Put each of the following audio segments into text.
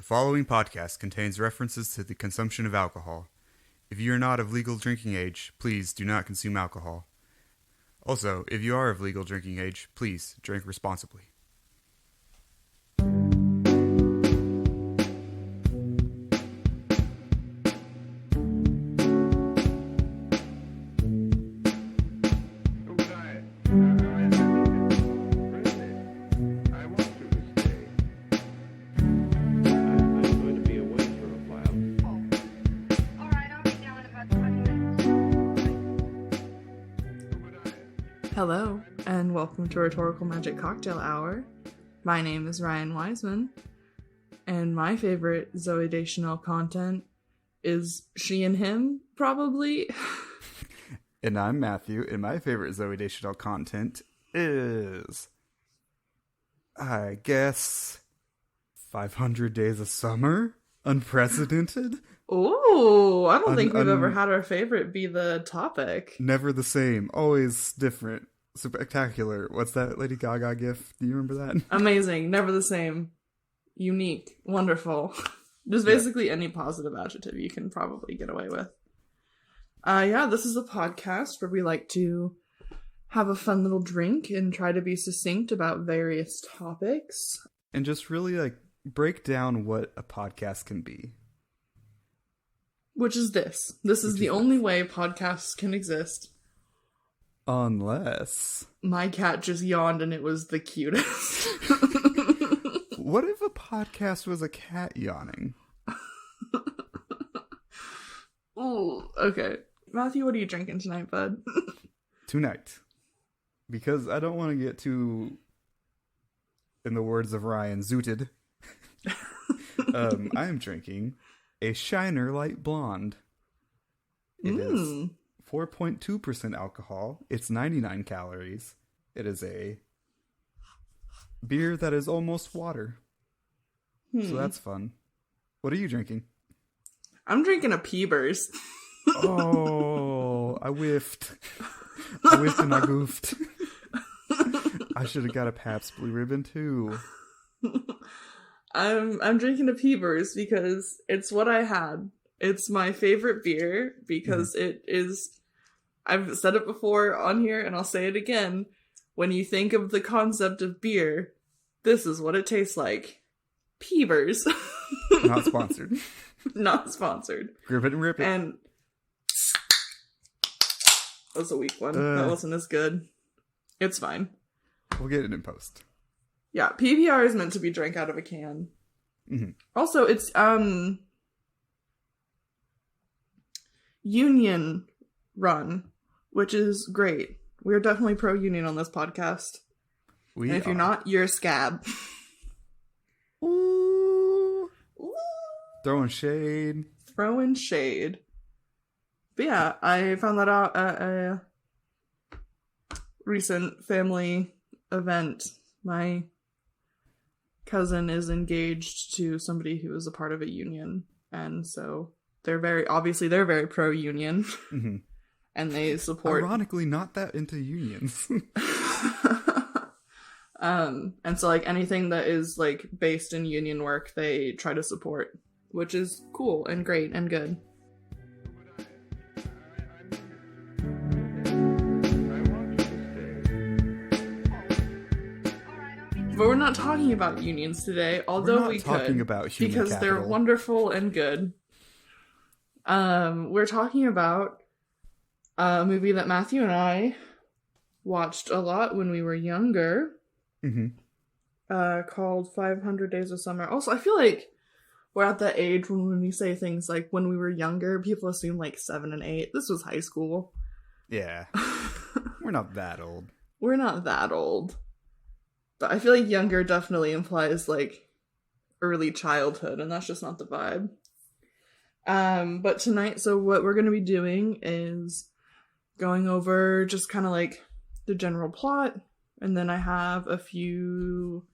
following podcast contains references to the consumption of alcohol. If you are not of legal drinking age, please do not consume alcohol. Also, if you are of legal drinking age, please drink responsibly. Hello, and welcome to Rhetorical Magic Cocktail Hour. My name is Ryan Wiseman, and my favorite Zooey Deschanel content is she and him, probably. And I'm Matthew, and my favorite Zooey Deschanel content is, I guess, 500 Days of Summer? Unprecedented? Ooh, I don't think we've ever had our favorite be the topic. Never the same, always different, spectacular. What's that Lady Gaga gif? Do you remember that? Amazing, never the same, unique, wonderful. Just basically any positive adjective you can probably get away with. This is a podcast where we like to have a fun little drink and try to be succinct about various topics. And just really, break down what a podcast can be. Which is this. This is the only way podcasts can exist. Unless... My cat just yawned and it was the cutest. What if a podcast was a cat yawning? Ooh, okay. Matthew, what are you drinking tonight, bud? Tonight. Because I don't want to get too, in the words of Ryan, zooted. I am drinking a Shiner Light Blonde. It is 4.2% alcohol. It's 99 calories. It is a beer that is almost water. So that's fun. What are you drinking? I'm drinking a Peebers. Oh, I whiffed. I whiffed and I goofed. I should have got a Pabst Blue Ribbon too. I'm drinking a Peebers because it's what I had. It's my favorite beer because it is, I've said it before on here and I'll say it again. When you think of the concept of beer, this is what it tastes like. Peebers. Not sponsored. Not sponsored. Grip it and rip it. And that was a weak one. That wasn't as good. It's fine. We'll get it in post. Yeah, PBR is meant to be drank out of a can. Mm-hmm. Also, it's union run, which is great. We're definitely pro-union on this podcast. And if you're not, you're a scab. Ooh. Throwing shade. Throwing shade. But yeah, I found that out at a recent family event. My cousin is engaged to somebody who is a part of a union, and so they're very pro-union. Mm-hmm. And they support, ironically, not that into unions. And so anything that is based in union work they try to support, which is cool and great and good. But we're not talking about unions today, although we could. We're talking about human because capital. They're wonderful and good. We're talking about a movie that Matthew and I watched a lot when we were younger. Mm-hmm. Called 500 Days of Summer. Also, I feel like we're at that age when we say things like when we were younger, people assume 7 and 8. This was high school. Yeah. We're not that old. We're not that old. But I feel like younger definitely implies early childhood, and that's just not the vibe. But tonight, so what we're going to be doing is going over just kind of the general plot, and then I have a few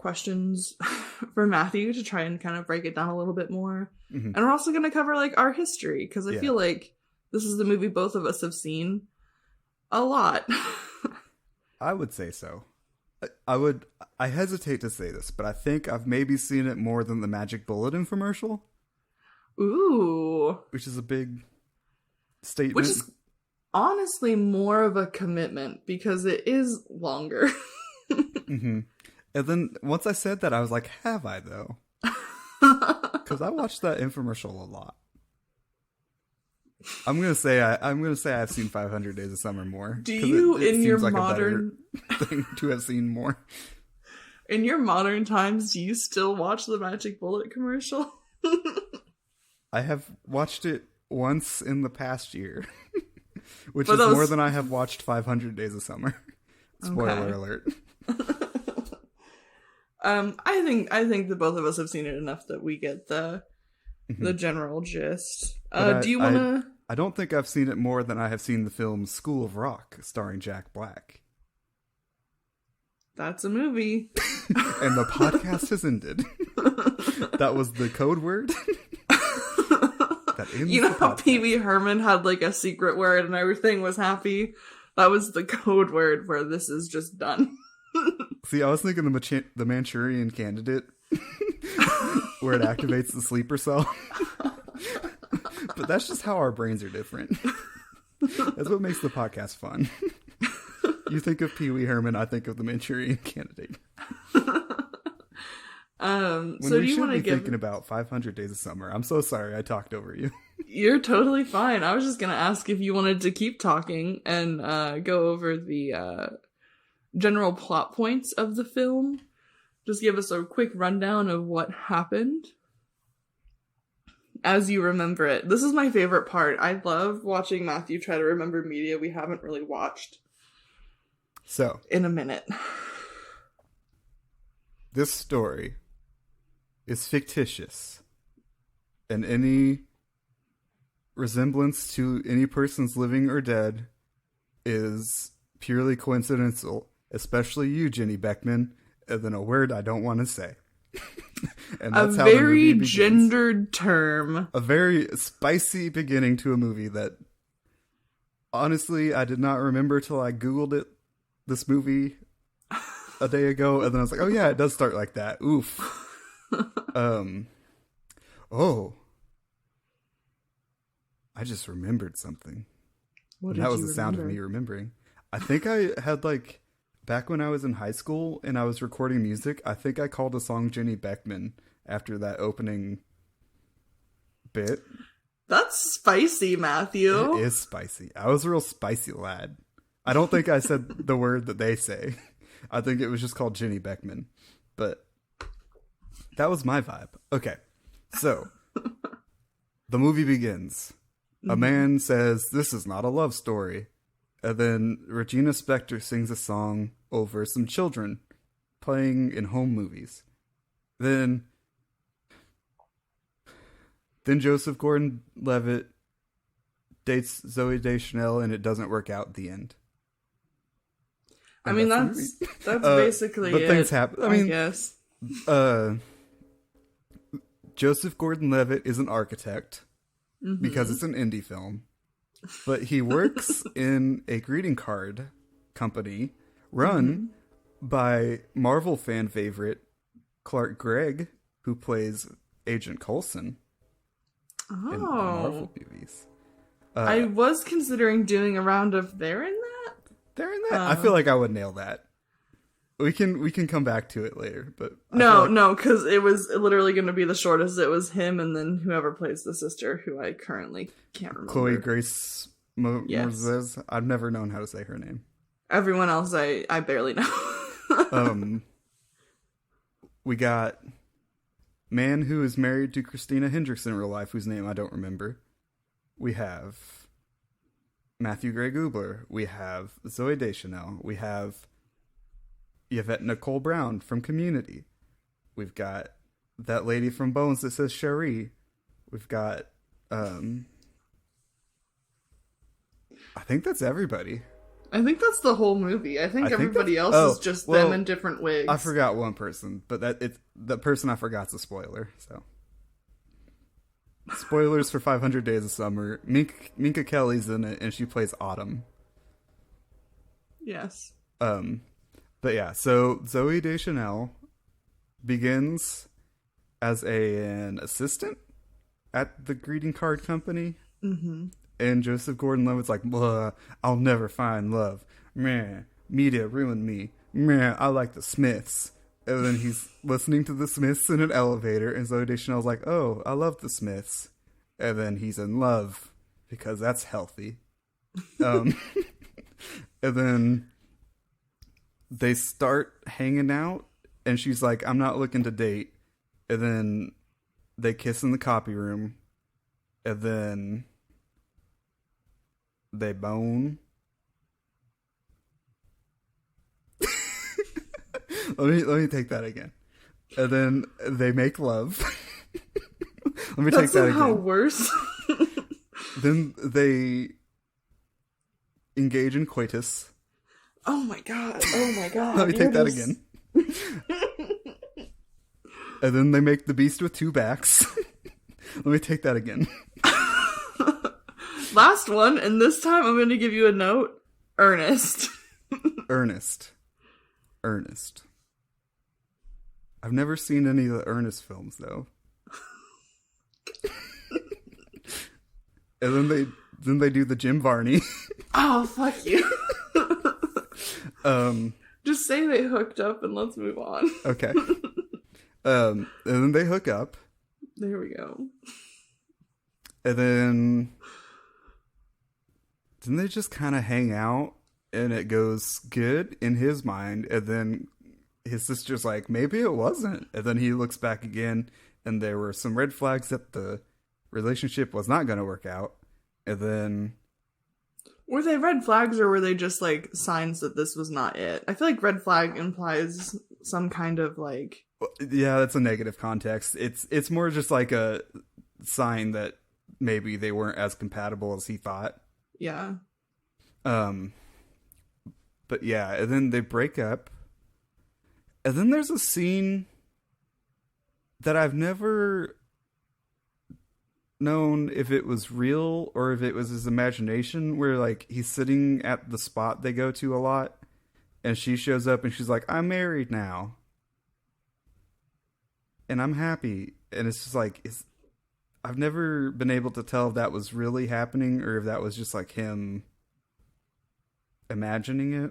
questions for Matthew to try and kind of break it down a little bit more. Mm-hmm. And we're also going to cover our history, because I feel like this is the movie both of us have seen a lot. I would say so. I hesitate to say this, but I think I've maybe seen it more than the Magic Bullet infomercial. Ooh. Which is a big statement. Which is honestly more of a commitment because it is longer. Mm-hmm. And then once I said that, I was like, have I though? Because I watched that infomercial a lot. I'm gonna say I've seen 500 Days of Summer more. Do you, it in your like modern a better thing to have seen more? In your modern times, do you still watch the Magic Bullet commercial? I have watched it once in the past year, which is more than I have watched 500 Days of Summer. Spoiler alert. I think the both of us have seen it enough that we get the general gist. Do you want to? I don't think I've seen it more than I have seen the film School of Rock, starring Jack Black. That's a movie. And the podcast has ended. That was the code word. That ends you know how Pee Wee Herman had like a secret word and everything was happy? That was the code word where this is just done. See, I was thinking the Manchurian Candidate, where it activates the sleeper cell. But that's just how our brains are different. That's what makes the podcast fun. You think of Pee Wee Herman, I think of the Manchurian Candidate. When so we do you should want to be thinking about 500 Days of Summer? I'm so sorry I talked over you. You're totally fine. I was just gonna ask if you wanted to keep talking and go over the general plot points of the film. Just give us a quick rundown of what happened as you remember it. This is my favorite part. I love watching Matthew try to remember media we haven't really watched. So, in a minute. This story is fictitious, and any resemblance to any person's living or dead is purely coincidental, especially you, Jenny Beckman, and then a word I don't want to say. And that's a how the very movie gendered term. A very spicy beginning to a movie that, honestly, I did not remember till I Googled it, this movie, a day ago, and then I was like, oh yeah, it does start like that. Oof. Oh. I just remembered something. That was the sound of me remembering. I think I had back when I was in high school and I was recording music, I think I called a song Jenny Beckman after that opening bit. That's spicy, Matthew. It is spicy. I was a real spicy lad. I don't think I said the word that they say. I think it was just called Jenny Beckman. But that was my vibe. Okay. So, the movie begins. A man says, "This is not a love story." And then Regina Spektor sings a song over some children playing in home movies. Then Joseph Gordon-Levitt dates Zooey Deschanel and it doesn't work out at the end. I mean, that's basically but it. Things happen. I guess. Joseph Gordon-Levitt is an architect because it's an indie film. But he works in a greeting card company run by Marvel fan favorite Clark Gregg, who plays Agent Coulson in the Marvel movies. I was considering doing a round of They're in That. They're in That? I feel like I would nail that. We can come back to it later, but no, because it was literally going to be the shortest. It was him and then whoever plays the sister, who I currently can't remember. Chloe Grace Moretz. I've never known how to say her name. Everyone else, I barely know. We got man who is married to Christina Hendricks in real life, whose name I don't remember. We have Matthew Gray Gubler. We have Zooey Deschanel. We have Yvette Nicole Brown from Community. We've got that lady from Bones that says Cherie. We've got I think that's everybody. I think that's the whole movie. I think everybody else is just them in different wigs. I forgot one person, but the person I forgot's a spoiler. So, spoilers for 500 Days of Summer. Minka Kelly's in it, and she plays Autumn. Yes. But But yeah, so Zoe Deschanel begins as an assistant at the greeting card company. Mm-hmm. And Joseph Gordon-Levitt's like, I'll never find love. Meh, media ruined me. Meh, I like the Smiths. And then he's listening to the Smiths in an elevator, and Zoe Deschanel's like, oh, I love the Smiths. And then he's in love, because that's healthy. And then they start hanging out, and she's like, I'm not looking to date. And then they kiss in the copy room, and then they bone. let me take that again. And then they make love. Let me take that again. That's somehow worse. Then they engage in coitus. Oh my god. Oh my god. Let me take that again. And then they make the beast with two backs. Let me take that again. Last one, and this time I'm going to give you a note. Ernest. Ernest. I've never seen any of the Ernest films, though. And then they do the Jim Varney. Oh, fuck you. Just say they hooked up and let's move on. Okay. And then they hook up. There we go. And then they just kind of hang out, and it goes good in his mind. And then his sister's like, maybe it wasn't. And then he looks back again, and there were some red flags that the relationship was not going to work out. And then... Were they red flags, or were they just, like, signs that this was not it? I feel like red flag implies some kind of, like... Yeah, that's a negative context. It's more just like a sign that maybe they weren't as compatible as he thought. Yeah. But yeah, and then they break up. And then there's a scene that I've never known if it was real or if it was his imagination, where like he's sitting at the spot they go to a lot, and she shows up and she's like, I'm married now. And I'm happy. And it's just like, I've never been able to tell if that was really happening or if that was just like him imagining it.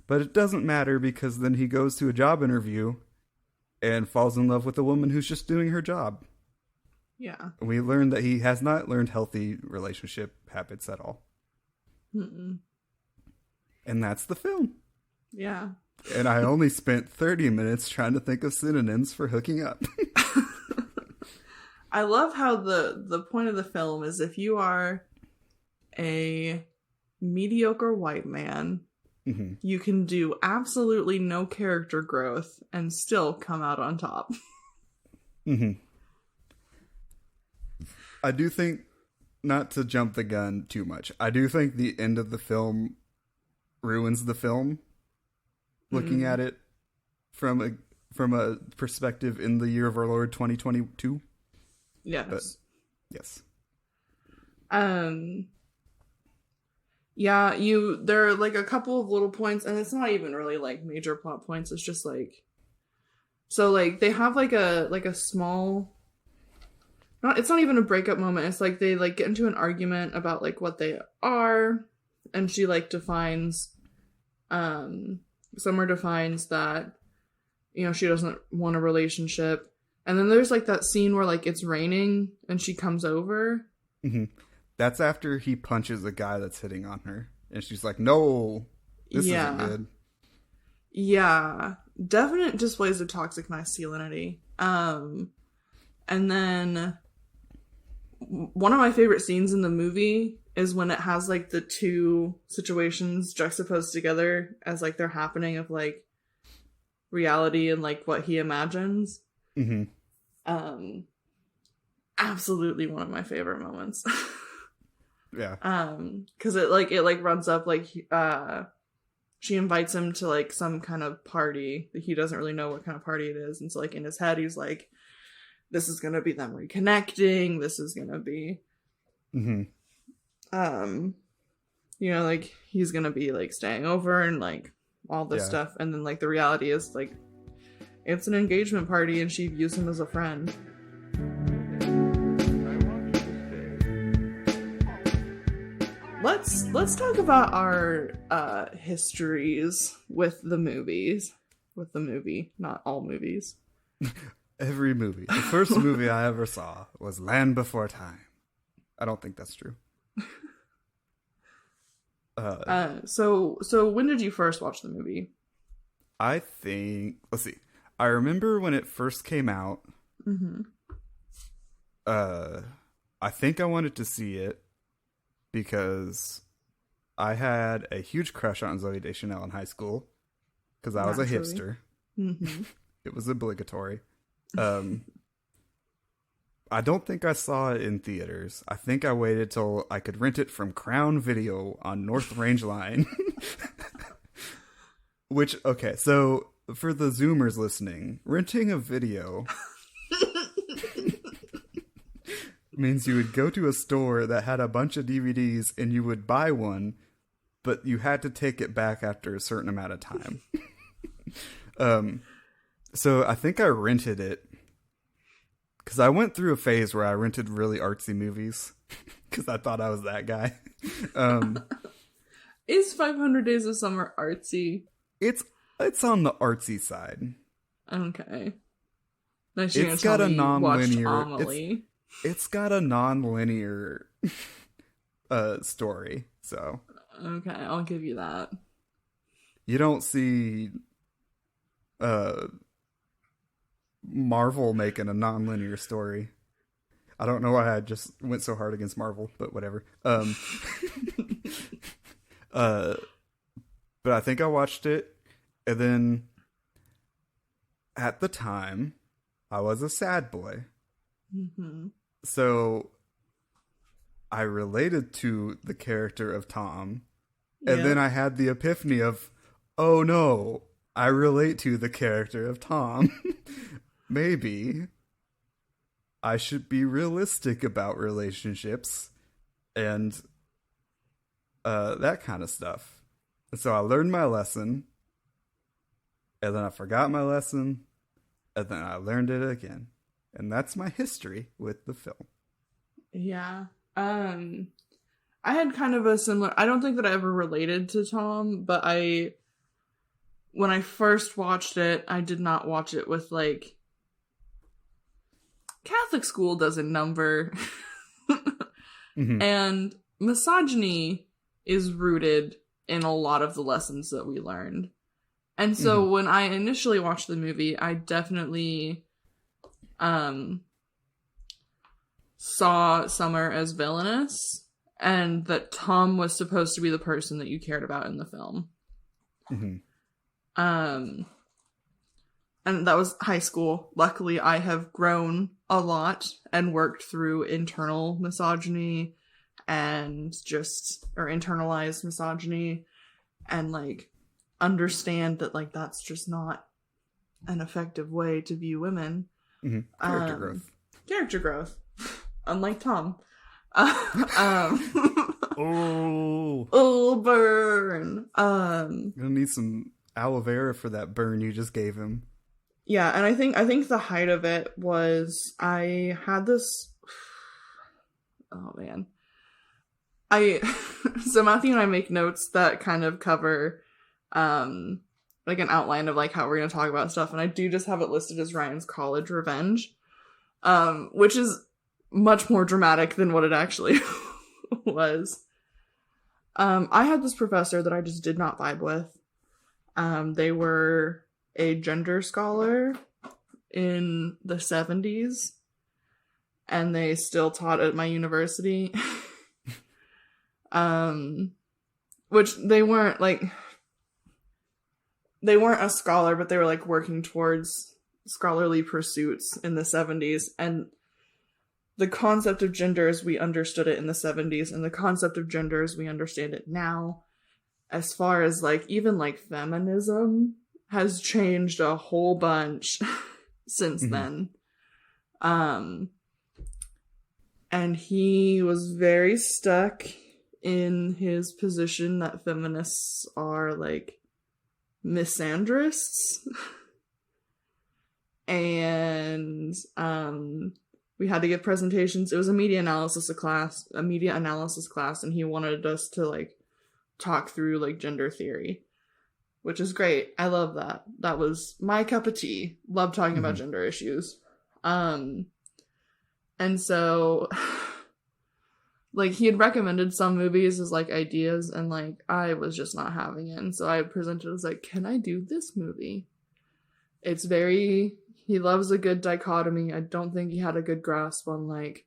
But it doesn't matter, because then he goes to a job interview and falls in love with a woman who's just doing her job. Yeah. And we learned that he has not learned healthy relationship habits at all. Mm-mm. And that's the film. Yeah. And I only spent 30 minutes trying to think of synonyms for hooking up. I love how the point of the film is, if you are a mediocre white man, mm-hmm. you can do absolutely no character growth and still come out on top. Mm-hmm. I do think, not to jump the gun too much, I do think the end of the film ruins the film. Looking at it from a perspective in the year of our Lord 2022. Yes. But, yes. Yeah, there are like a couple of little points, and it's not even really like major plot points. It's just like, so like they have like a small, it's not even a breakup moment. It's like they like get into an argument about like what they are, and she like defines, Summer defines that, you know, she doesn't want a relationship. And then there's like that scene where like it's raining and she comes over. Mm-hmm. That's after he punches a guy that's hitting on her. And she's like, no, this isn't good. Yeah. Definite displays of toxic masculinity. And then one of my favorite scenes in the movie is when it has like the two situations juxtaposed together as like they're happening, of like reality and like what he imagines. Mm-hmm. Absolutely one of my favorite moments. Yeah. Because it runs up like she invites him to like some kind of party that he doesn't really know what kind of party it is, and so like in his head he's like, this is gonna be them reconnecting, this is gonna be mm-hmm. You know, like he's gonna be like staying over and like all this stuff, and then like the reality is like it's an engagement party and she views him as a friend. Let's talk about our histories with the movies. With the movie, not all movies. Every movie. The first movie I ever saw was Land Before Time. I don't think that's true. So when did you first watch the movie? I think, let's see. I remember when it first came out. Mm-hmm. I think I wanted to see it because I had a huge crush on Zooey Deschanel in high school because I was a hipster. Mm-hmm. It was obligatory. I don't think I saw it in theaters. I think I waited till I could rent it from Crown Video on North Range Line. Which, okay, so for the Zoomers listening, renting a video means you would go to a store that had a bunch of DVDs and you would buy one, but you had to take it back after a certain amount of time. So I think I rented it because I went through a phase where I rented really artsy movies because I thought I was that guy. Is 500 Days of Summer artsy? It's on the artsy side. Okay. It's got a non-linear. It's got a non-linear story. So okay, I'll give you that. You don't see Marvel making a non-linear story. I don't know why I just went so hard against Marvel, but whatever. But I think I watched it, and then at the time, I was a sad boy. Mm-hmm. So I related to the character of Tom, and then I had the epiphany of, oh no, I relate to the character of Tom. Maybe I should be realistic about relationships and that kind of stuff. So I learned my lesson, and then I forgot my lesson, and then I learned it again. And that's my history with the film. Yeah. I had kind of a similar... I don't think that I ever related to Tom, but when I first watched it, I did not watch it with, like... Catholic school doesn't number. Mm-hmm. And misogyny is rooted in a lot of the lessons that we learned. And so when I initially watched the movie, I definitely saw Summer as villainous, and that Tom was supposed to be the person that you cared about in the film. Mm-hmm. And that was high school. Luckily, I have grown a lot and worked through internal misogyny and or internalized misogyny, and like understand that like that's just not an effective way to view women. Mm-hmm. Character growth. Unlike Tom. Oh, burn. Gonna need some aloe vera for that burn you just gave him. Yeah, and I think the height of it was I had this. Oh man, so Matthew and I make notes that kind of cover, like an outline of like how we're gonna talk about stuff, and I do just have it listed as Ryan's college revenge, which is much more dramatic than what it actually was. I had this professor that I just did not vibe with. They were a gender scholar in the 70s, and they still taught at my university. Which they weren't a scholar, but they were like working towards scholarly pursuits in the 70s, and the concept of gender as we understood it in the 70s and the concept of gender as we understand it now, as far as like even like feminism, has changed a whole bunch since then. And he was very stuck in his position that feminists are like misandrists. And we had to give presentations. It was a media analysis class, and he wanted us to like talk through like gender theory, which is great. I love that. That was my cup of tea. Love talking about gender issues. And so like he had recommended some movies as like ideas, and like I was just not having it. And so I presented as like, can I do this movie? It's very, he loves a good dichotomy. I don't think he had a good grasp on like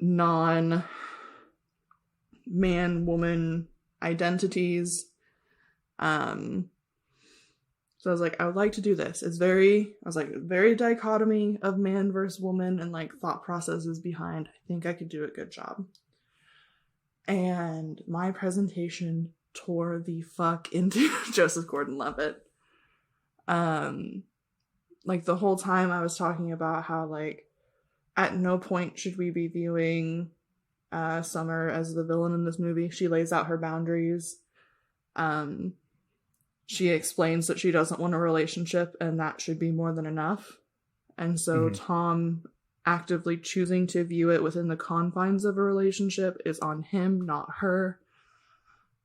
non-man woman identities. So I was like, I would like to do this. It's very dichotomy of man versus woman and like thought processes behind. I think I could do a good job. And my presentation tore the fuck into Joseph Gordon-Levitt. Like the whole time I was talking about how like at no point should we be viewing Summer as the villain in this movie. She lays out her boundaries. She explains that she doesn't want a relationship and that should be more than enough. And so Tom actively choosing to view it within the confines of a relationship is on him, not her.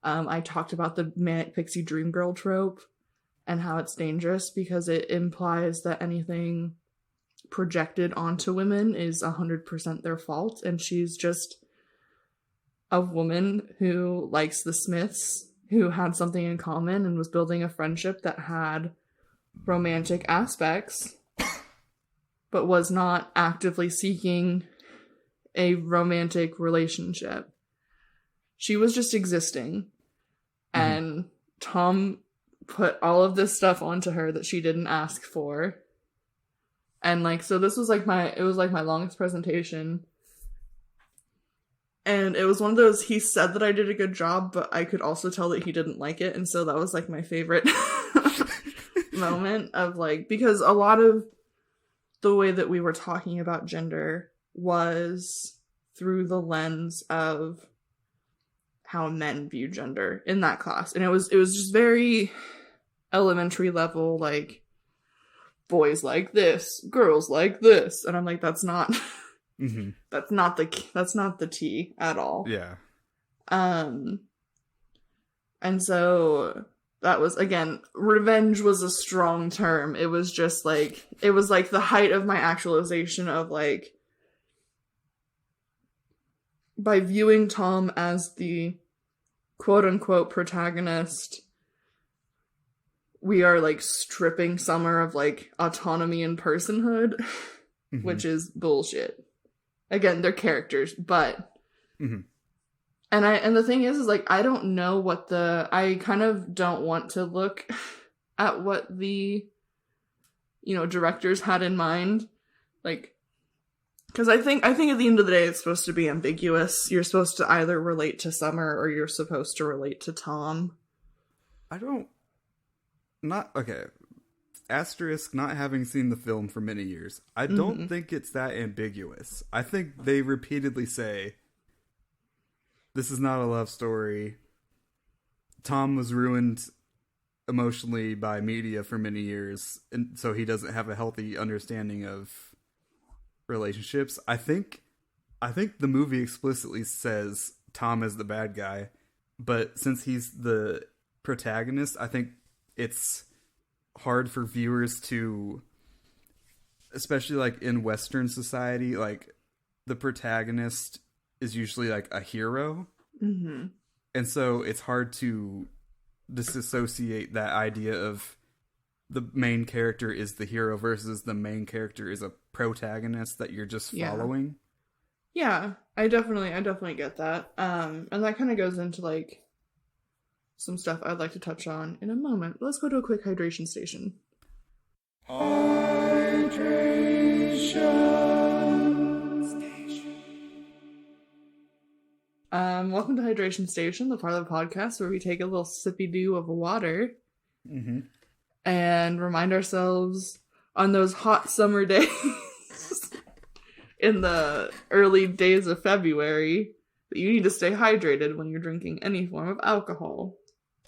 I talked about the Manic Pixie Dream Girl trope and how it's dangerous because it implies that anything projected onto women is 100% their fault. And she's just a woman who likes the Smiths, who had something in common and was building a friendship that had romantic aspects, but was not actively seeking a romantic relationship. She was just existing. And Tom put all of this stuff onto her that she didn't ask for. And like, so this was like my longest presentation. And it was one of those, he said that I did a good job, but I could also tell that he didn't like it. And so that was like my favorite moment of like, because a lot of the way that we were talking about gender was through the lens of how men view gender in that class. And it was just very elementary level, like boys like this, girls like this. And I'm like, that's not that's not the tea at all. Yeah. And so that was, again, revenge was a strong term. It was just like, it was like the height of my actualization of like, by viewing Tom as the quote-unquote protagonist, we are like stripping Summer of like autonomy and personhood, which is bullshit. Again, they're characters, but and the thing is like I don't know what I kind of don't want to look at what the directors had in mind, like, because I think at the end of the day it's supposed to be ambiguous. You're supposed to either relate to Summer or you're supposed to relate to Tom. Asterisk not having seen the film for many years. I don't think it's that ambiguous. I think they repeatedly say, this is not a love story. Tom was ruined emotionally by media for many years, and so he doesn't have a healthy understanding of relationships. I think the movie explicitly says Tom is the bad guy, but since he's the protagonist, I think it's hard for viewers to, especially like in Western society, like the protagonist is usually like a hero, and so it's hard to disassociate that idea of the main character is the hero versus the main character is a protagonist that you're just following. Yeah, I definitely get that. And that kind of goes into like some stuff I'd like to touch on in a moment. Let's go to a quick hydration station. Welcome to Hydration Station, the part of the podcast where we take a little sippy doo of water and remind ourselves on those hot summer days in the early days of February that you need to stay hydrated when you're drinking any form of alcohol.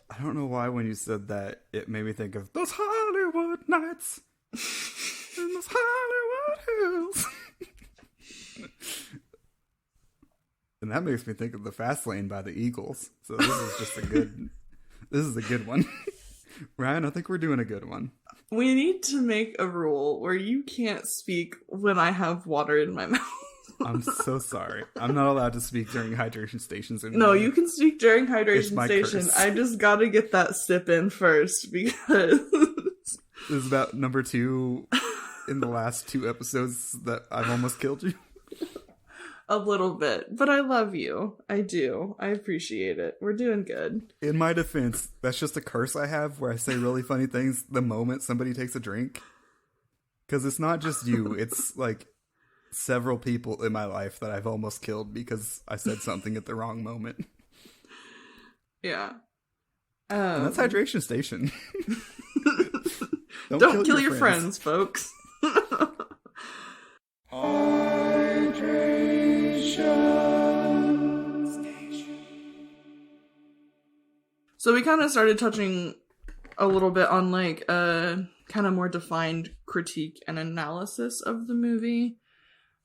I don't know why when you said that, it made me think of those Hollywood nights and those Hollywood hills. And that makes me think of the Fast Lane by the Eagles. So this is a good one. Ryan, I think we're doing a good one. We need to make a rule where you can't speak when I have water in my mouth. I'm so sorry. I'm not allowed to speak during hydration stations anymore. No, you can speak during hydration station. Curse. I just gotta get that sip in first because this is about number 2 in the last 2 episodes that I've almost killed you. A little bit, but I love you. I do. I appreciate it. We're doing good. In my defense, that's just a curse I have where I say really funny things the moment somebody takes a drink. Because it's not just you. It's like several people in my life that I've almost killed because I said something at the wrong moment. Yeah. And that's hydration station. Don't kill your friends, folks. So we kind of started touching a little bit on like a kind of more defined critique and analysis of the movie.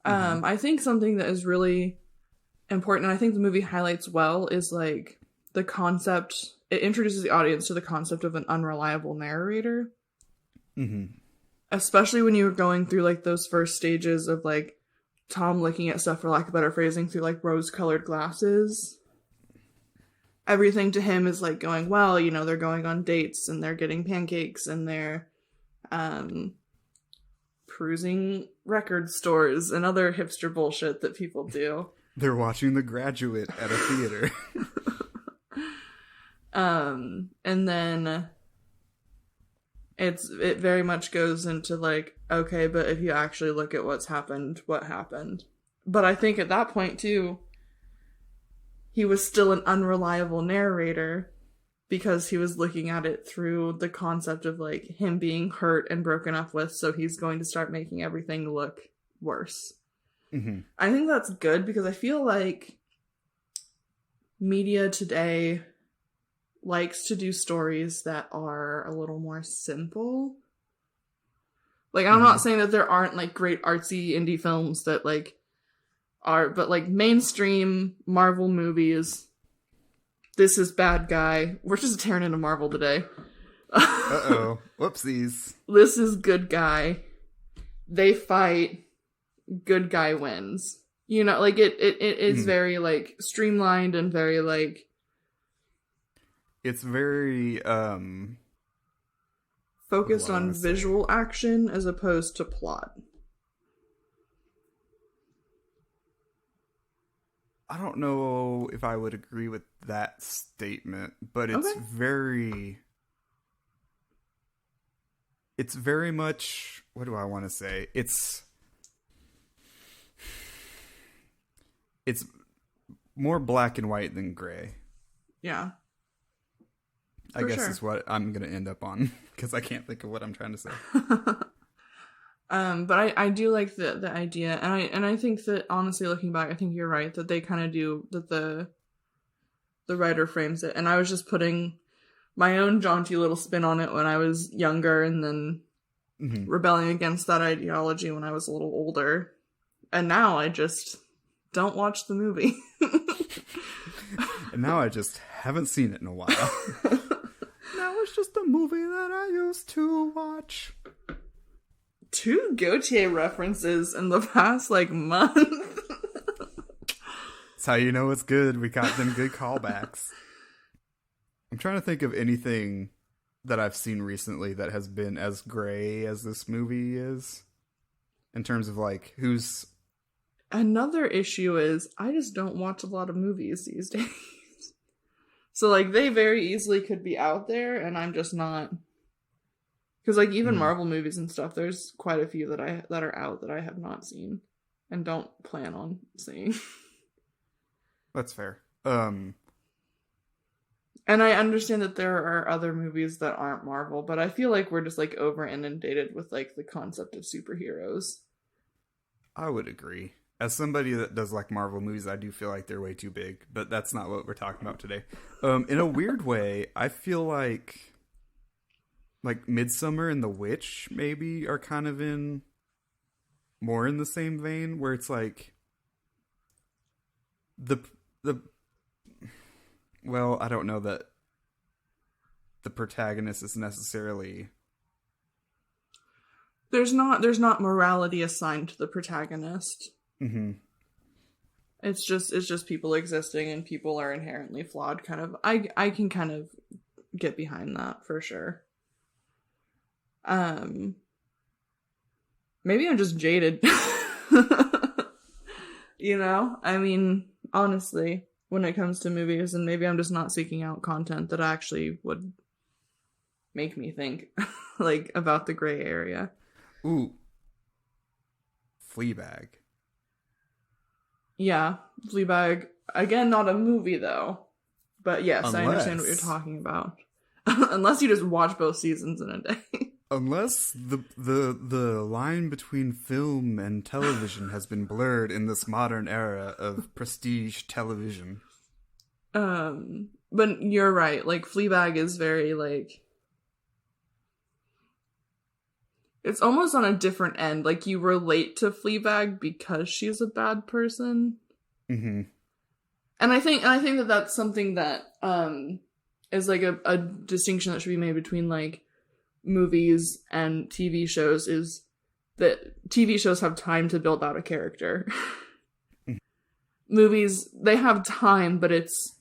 I think something that is really important, and I think the movie highlights well, is like the concept. It introduces the audience to the concept of an unreliable narrator. Mm-hmm. Especially when you were going through like those first stages of like Tom looking at stuff, for lack of better phrasing, through like rose-colored glasses. Everything to him is like going, well, you know, they're going on dates and they're getting pancakes and they're perusing record stores and other hipster bullshit that people do. They're watching The Graduate at a theater. And then it very much goes into like, okay, but if you actually look at what's happened, what happened? But I think at that point too, he was still an unreliable narrator because he was looking at it through the concept of like him being hurt and broken up with, so he's going to start making everything look worse. Mm-hmm. I think that's good because I feel like media today likes to do stories that are a little more simple. Like, I'm not saying that there aren't like great artsy indie films that like are, but like mainstream Marvel movies, this is bad guy. We're just tearing into Marvel today. Uh-oh. Whoopsies. This is good guy. They fight. Good guy wins. You know, like it is very like streamlined and very like, it's very focused on visual action as opposed to plot. I don't know if I would agree with that statement, but it's very much, what do I want to say? It's more black and white than gray. Yeah. I guess is what I'm going to end up on, because I can't think of what I'm trying to say. But I do like the idea, and I think that, honestly, looking back, I think you're right, that they kind of do, that the writer frames it, and I was just putting my own jaunty little spin on it when I was younger, and then rebelling against that ideology when I was a little older, and now I just don't watch the movie. And now I just haven't seen it in a while. Now it's just a movie that I used to watch. 2 Gautier references in the past, like, month. That's how you know it's good. We got them good callbacks. I'm trying to think of anything that I've seen recently that has been as gray as this movie is. In terms of, like, who's... Another issue is, I just don't watch a lot of movies these days. So, like, they very easily could be out there, and I'm just not... Because, like, even Marvel movies and stuff, there's quite a few that are out that I have not seen and don't plan on seeing. That's fair. And I understand that there are other movies that aren't Marvel, but I feel like we're just, like, over inundated with, like, the concept of superheroes. I would agree. as somebody that does like Marvel movies, I do feel like they're way too big, but that's not what we're talking about today. In a weird way, I feel like Midsummer and The Witch maybe are kind of more in the same vein, where it's like well, I don't know that the protagonist is necessarily... There's not morality assigned to the protagonist. Mm-hmm. It's just people existing, and people are inherently flawed. Kind of, I can kind of get behind that for sure. Maybe I'm just jaded. You know, I mean, honestly, when it comes to movies, and maybe I'm just not seeking out content that actually would make me think like about the gray area. Ooh, Fleabag. Yeah, Fleabag. Again, not a movie though. But yes, I understand what you're talking about. Unless you just watch both seasons in a day. Unless the line between film and television has been blurred in this modern era of prestige television. But you're right. Like, Fleabag is very, like... It's almost on a different end. Like, you relate to Fleabag because she's a bad person. Mm-hmm. And I think that that's something that is like a distinction that should be made between like movies and TV shows, is that TV shows have time to build out a character. Movies, they have time, but it's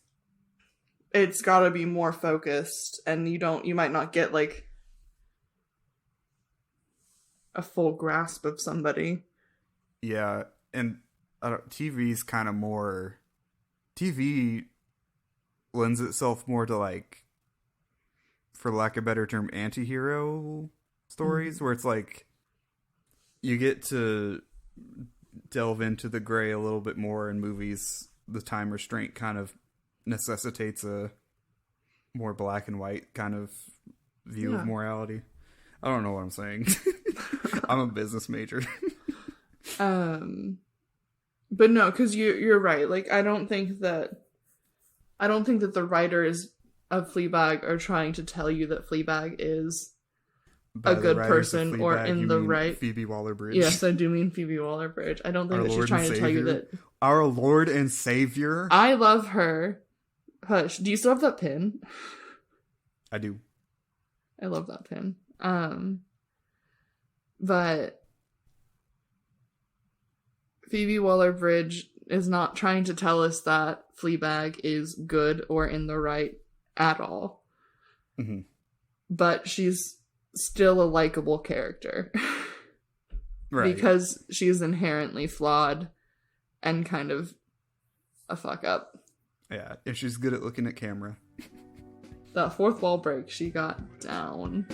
got to be more focused, and you might not get like a full grasp of somebody. Yeah, and TV's kind of more... TV lends itself more to, like, for lack of a better term, anti-hero stories, mm-hmm. where it's like you get to delve into the gray a little bit more. In movies, the time restraint kind of necessitates a more black and white kind of view of morality. I don't know what I'm saying. I'm a business major. But no, because you're right. Like, I don't think that the writers of Fleabag are trying to tell you that Fleabag is a good person Fleabag, or in the right. Phoebe Waller-Bridge. Yes, I do mean Phoebe Waller-Bridge. I don't think that she's trying to tell you that. Our Lord and Savior. I love her. Hush. Do you still have that pin? I do. I love that pin. But Phoebe Waller-Bridge is not trying to tell us that Fleabag is good or in the right at all. Mm-hmm. But she's still a likable character. Right. Because she's inherently flawed and kind of a fuck up. Yeah, and she's good at looking at camera. That fourth wall break, she got down.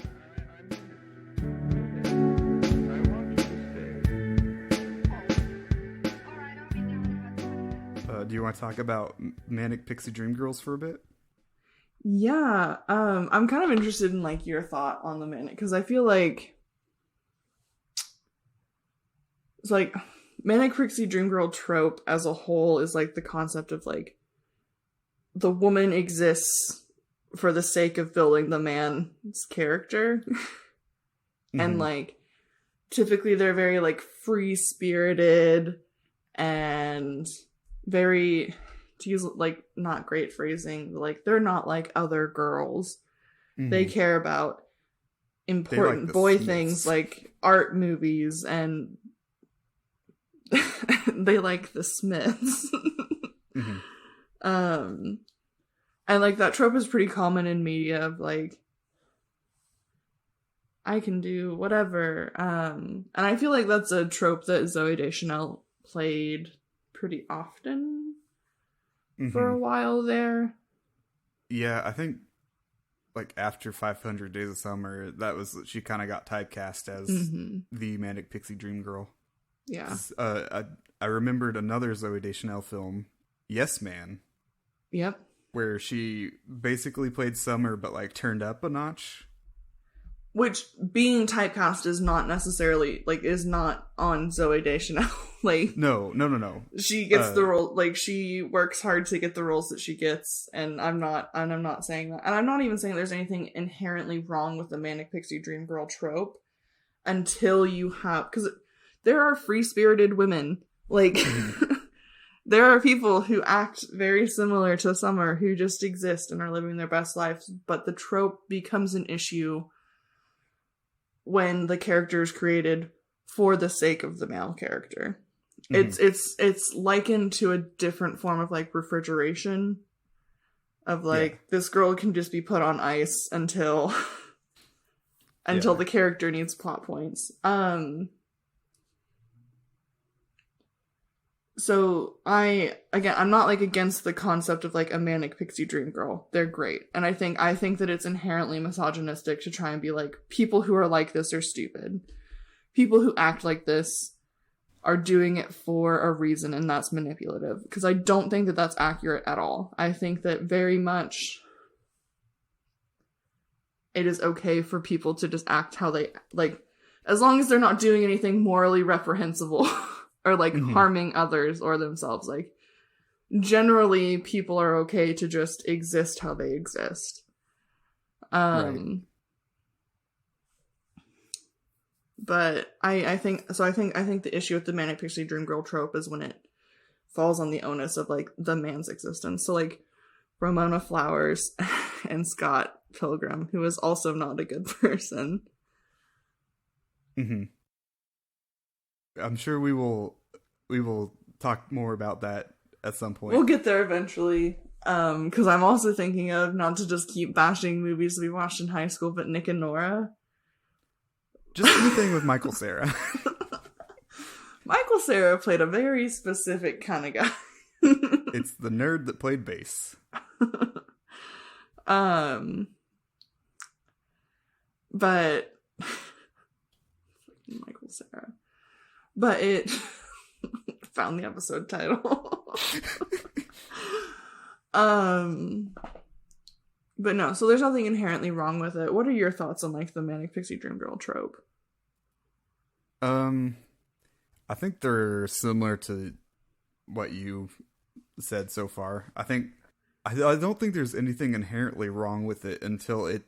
Do you want to talk about Manic Pixie Dream Girls for a bit? Yeah, I'm kind of interested in like your thought on the Manic, because I feel like it's like Manic Pixie Dream Girl trope as a whole is like the concept of like the woman exists for the sake of building the man's character. Mm-hmm. And like typically they're very like free-spirited and very, to use like not great phrasing, like they're not like other girls. Mm-hmm. They care about important boy things like art movies, and they like the Smiths. Mm-hmm. And like that trope is pretty common in media of like, I can do whatever. And I feel like that's a trope that Zooey Deschanel played pretty often for a while there. Yeah, I think like after 500 Days of Summer, she kind of got typecast as the Manic Pixie Dream Girl. Yeah. I remembered another Zooey Deschanel film, Yes Man. Yep. Where she basically played Summer, but like turned up a notch. Which being typecast is not necessarily, like, is not on Zooey Deschanel. Like, no. She gets the role, like, she works hard to get the roles that she gets, and I'm not saying that. And I'm not even saying there's anything inherently wrong with the Manic Pixie Dream Girl trope until you have, because there are free-spirited women. Like, there are people who act very similar to Summer who just exist and are living their best lives, but the trope becomes an issue when the character is created for the sake of the male character. It's likened to a different form of, like, refrigeration. Of, like, this girl can just be put on ice until the character needs plot points. So I'm not, like, against the concept of, like, a Manic Pixie Dream Girl. They're great. And I think that it's inherently misogynistic to try and be like, people who are like this are stupid. People who act like this are doing it for a reason, and that's manipulative. Because I don't think that that's accurate at all. I think that very much it is okay for people to just act how they, like, as long as they're not doing anything morally reprehensible or, like, harming others or themselves. Like, generally, people are okay to just exist how they exist. Right. But I think the issue with the Manic Pixie Dream Girl trope is when it falls on the onus of, like, the man's existence. So, like, Ramona Flowers and Scott Pilgrim, who is also not a good person. I'm sure we will talk more about that at some point. We'll get there eventually. Because I'm also thinking of, not to just keep bashing movies we watched in high school, but Nick and Nora. Just anything with Michael Cera. Michael Cera played a very specific kind of guy. It's the nerd that played bass. But Michael Cera. But it found the episode title. But no, so there's nothing inherently wrong with it. What are your thoughts on, like, the Manic Pixie Dream Girl trope? I think they're similar to what you said so far. I don't think there's anything inherently wrong with it until it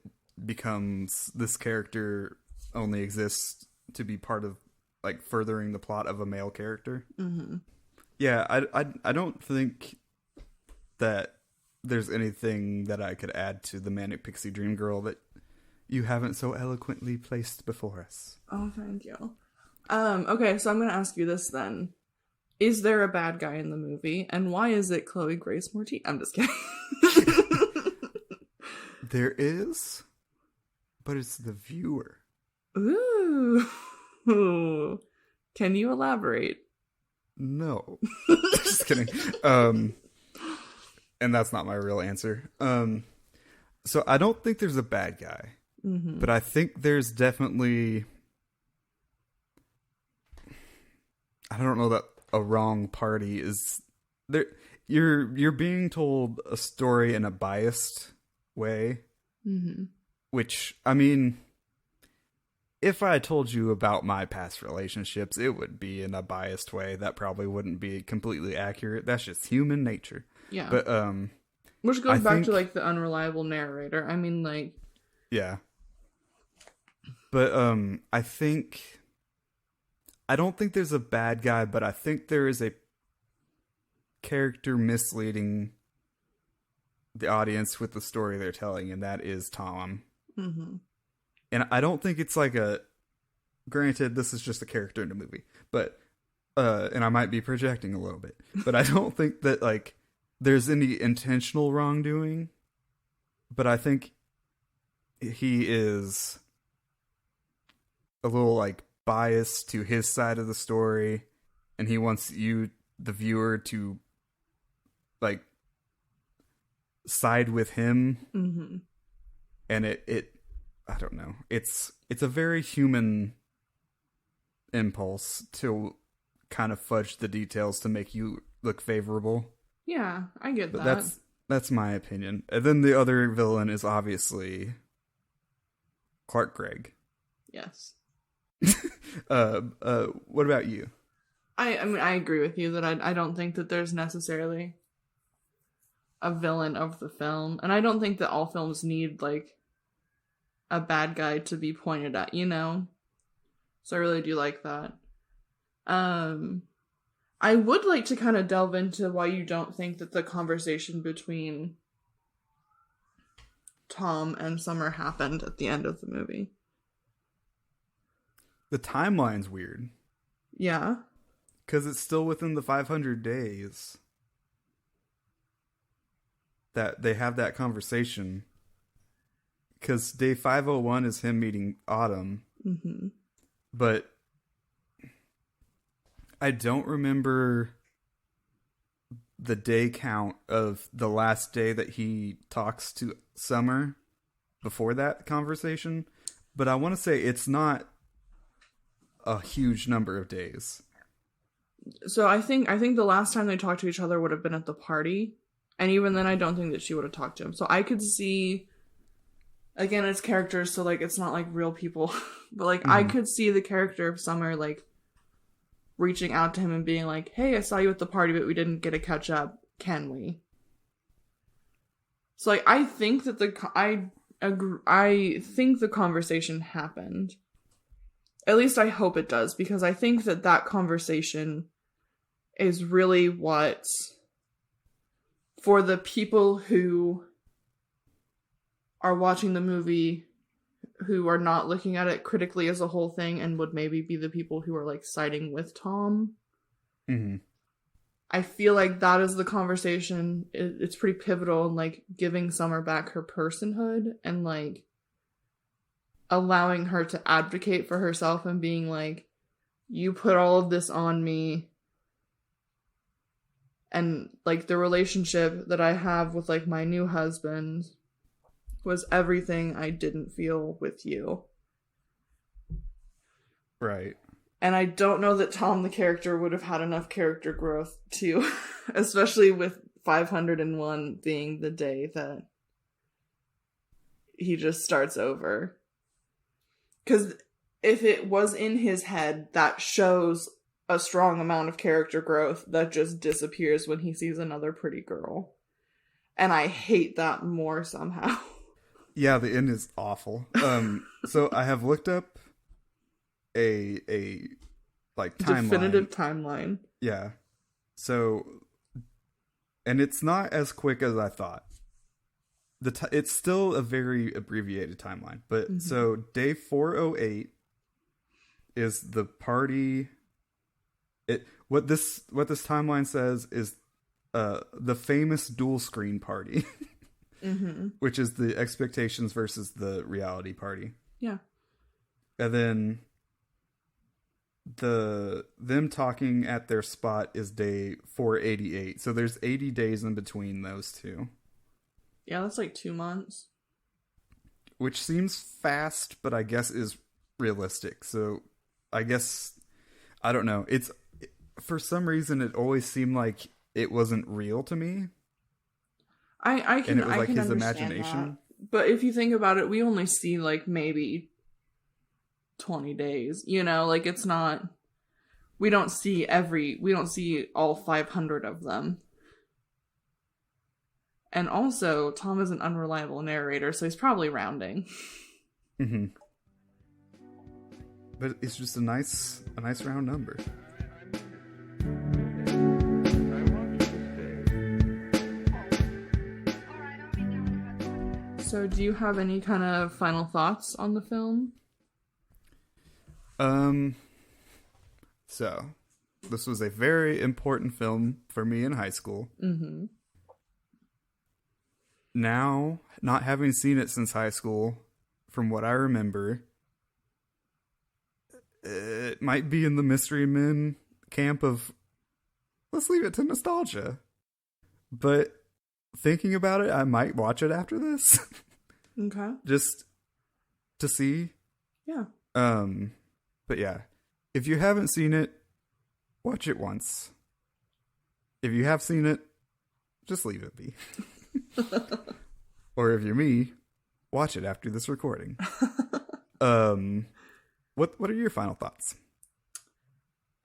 becomes this character only exists to be part of, like, furthering the plot of a male character. Yeah, I don't think that there's anything that I could add to the Manic Pixie Dream Girl that you haven't so eloquently placed before us. Oh, thank you. Okay, so I'm going to ask you this then. Is there a bad guy in the movie? And why is it Chloe Grace Moretz? I'm just kidding. There is, but it's the viewer. Ooh. Can you elaborate? No. Just kidding. And that's not my real answer. So I don't think there's a bad guy. But I think there's definitely... I don't know that a wrong party is... there. You're being told a story in a biased way. Which, I mean... if I told you about my past relationships, it would be in a biased way. That probably wouldn't be completely accurate. That's just human nature. Yeah. But, which goes back to, like, the unreliable narrator. I mean, like... yeah. But, I don't think there's a bad guy, but I think there is a character misleading the audience with the story they're telling, and that is Tom. And I don't think it's like a... granted, this is just a character in a movie, but... and I might be projecting a little bit, but I don't think that, like, there's any intentional wrongdoing, but I think he is a little, like, biased to his side of the story, and he wants you, the viewer, to, like, side with him. And it I don't know. It's a very human impulse to kind of fudge the details to make you look favorable. Yeah, I get but that. That's my opinion. And then the other villain is obviously Clark Gregg. Yes. What about you? I mean, I agree with you that I don't think that there's necessarily a villain of the film. And I don't think that all films need, like, a bad guy to be pointed at, you know? So I really do like that. I would like to kind of delve into why you don't think that the conversation between Tom and Summer happened at the end of the movie. The timeline's weird. Yeah. Because it's still within the 500 days that they have that conversation. Because day 501 is him meeting Autumn. Mm-hmm. But I don't remember the day count of the last day that he talks to Summer before that conversation. But I want to say it's not a huge number of days. So I think the last time they talked to each other would have been at the party. And even then, I don't think that she would have talked to him. So I could see, again, it's characters, so, like, it's not, like, real people. But, like, I could see the character of Summer, like, reaching out to him and being like, hey, I saw you at the party, but we didn't get to catch up. Can we? So, like, I think that I think the conversation happened. At least I hope it does, because I think that conversation is really what, for the people who are watching the movie, who are not looking at it critically as a whole thing, and would maybe be the people who are, like, siding with Tom. Mm-hmm. I feel like that is the conversation. It's pretty pivotal in, like, giving Summer back her personhood and, like, allowing her to advocate for herself and being like, you put all of this on me. And, like, the relationship that I have with, like, my new husband was everything I didn't feel with you. Right. And I don't know that Tom, the character, would have had enough character growth to, especially with 501 being the day that he just starts over. Because if it was in his head, that shows a strong amount of character growth that just disappears when he sees another pretty girl. And I hate that more somehow. Yeah, the end is awful. So I have looked up a like timeline. Definitive timeline. Yeah. So, and it's not as quick as I thought. It's still a very abbreviated timeline, but so day 408 is the party. What this timeline says is the famous dual screen party, which is the expectations versus the reality party. Yeah, and then them talking at their spot is day 488. So there's 80 days in between those two. Yeah, that's like 2 months. Which seems fast, but I guess is realistic. So I guess, I don't know. It's, for some reason, it always seemed like it wasn't real to me. I can, and it was I like can his understand imagination. That. But if you think about it, we only see like maybe 20 days. You know, like it's not, we don't see all 500 of them. And also, Tom is an unreliable narrator, so he's probably rounding. Mm-hmm. But it's just a nice round number. So, do you have any kind of final thoughts on the film? So, this was a very important film for me in high school. Mm-hmm. Now, not having seen it since high school, from what I remember, it might be in the Mystery Men camp of, let's leave it to nostalgia. But thinking about it, I might watch it after this. Okay. Just to see. Yeah. But yeah, if you haven't seen it, watch it once. If you have seen it, just leave it be. Or if you're me, watch it after this recording. What are your final thoughts?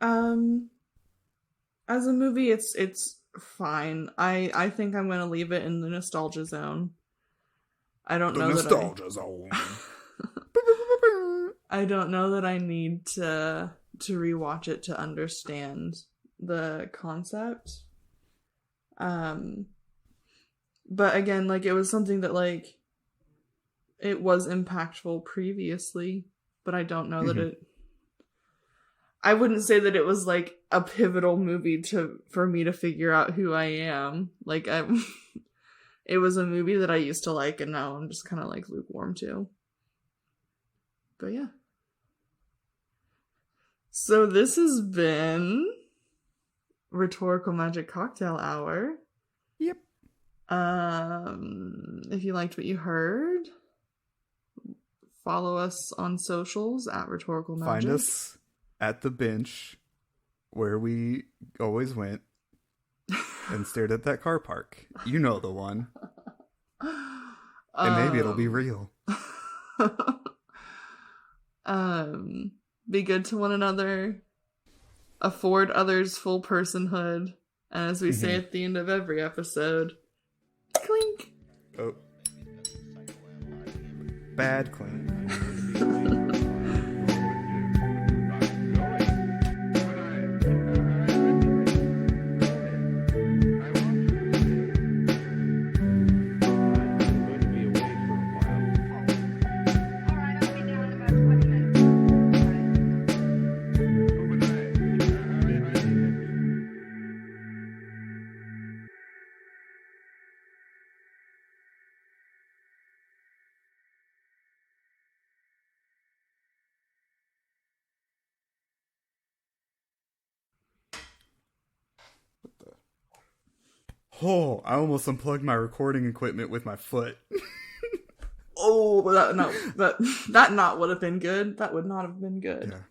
As a movie, it's fine. I think I'm gonna leave it in the nostalgia zone. I don't know that nostalgia zone. I don't know that I need to rewatch it to understand the concept. But again, like, it was something that, like, it was impactful previously, but I don't know that it... I wouldn't say that it was, like, a pivotal movie for me to figure out who I am. Like, it was a movie that I used to like, and now I'm just kind of, like, lukewarm to. But yeah. So this has been Rhetorical Magic Cocktail Hour. Yep. If you liked what you heard, follow us on socials at Rhetorical Magic. Find us at the bench where we always went and stared at that car park. You know the one. And maybe it'll be real. Be good to one another. Afford others full personhood. And as we say at the end of every episode, clink. Oh. Bad clink. Oh, I almost unplugged my recording equipment with my foot. Oh, that not would have been good. That would not have been good. Yeah.